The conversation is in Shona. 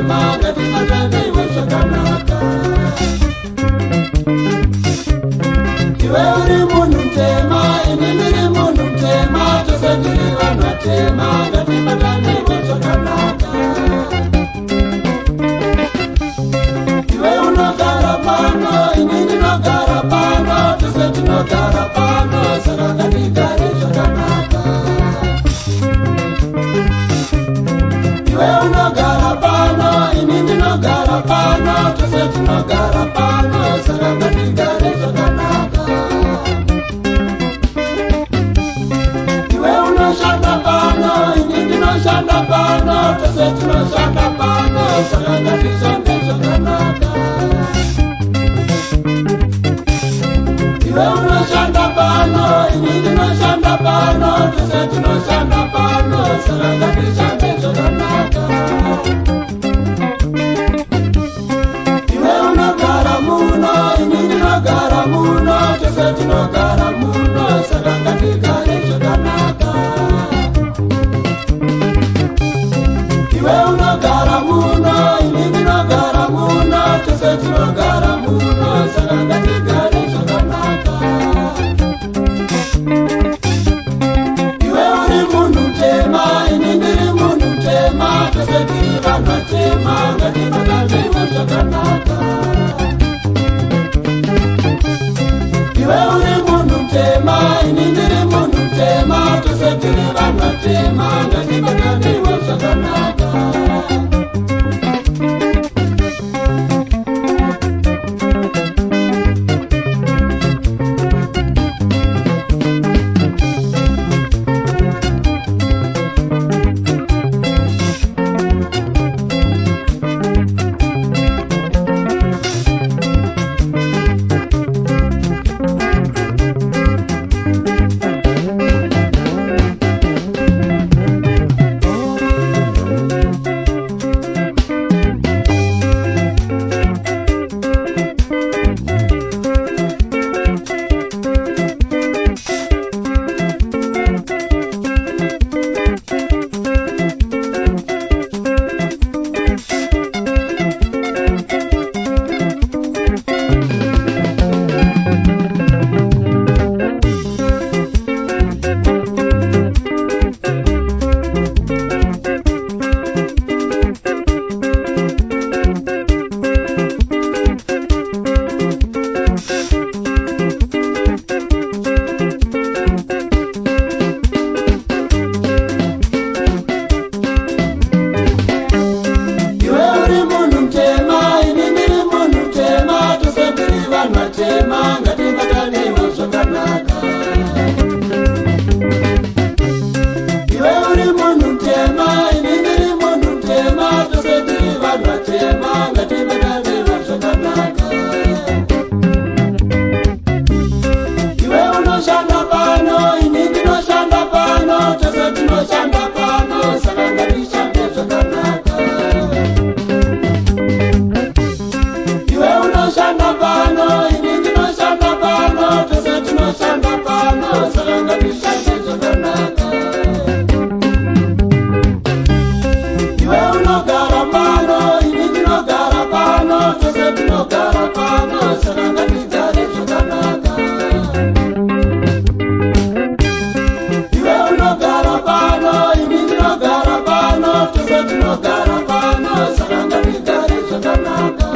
Ngatibataneiwo zvakanaka. Iwe uri munhu mutema, ini ndiri munhu mutema, tose tiri vanhu vatema. Ngatibataneiwo zvakanaka. Iwe unogara pano, ini ndinogara pano, tose tinogara pano, saka ngatigare zvakanaka. Iwe unogara pano, ini ndinogara pano, tose tinogara pano, saka ngatigare zvakanaka. Iwe unoshanda pano, ini ndinoshanda pano, tose tinoshanda pano, saka ngatishande zvakanaka. Iwe unoshanda pano, ini ndinoshanda pano, tose tinoshanda pano, saka ngatishande zvakanaka. Iwe unogara muno, ini ndinogara muno, tose tinogara muno, saka ngatigare zvakanaka. Iwe unogara muno, ini ndinogara muno, tose tinogara muno, saka ngatigare zvakanaka. Iwe uri munhu mutema, ini ndiri munhu mutema, tose tiri vanhu vatema. Ngatibataneiwo zvakanaka. Iwe uri munhu mutema, ini ndiri munhu mutema, tose tiri vanhu vatema. Ngatibataneiwo zvakanaka. Ngatibataneiwo zvakanaka. Iwe uri munhu mutema, ini ndiri munhu mutema, tose tiri vanhu vatema. Ngatibataneiwo zvakanaka. Iwe unoshanda pano, ini ndinoshanda pano, tose tinoshanda pano, saka ngatishande zvakanaka. Iwe unoshanda pano, ini ndinoshanda pano, tose tinoshanda pano, saka ngatishande zvakanaka. Iwe unogara pano, ini ndinogara pano, tose tinogara pano, saka ngatigare zvakanaka. Iwe unogara pano, ini ndinogara pano, tose tinogara pano, saka ngatigare zvakanaka.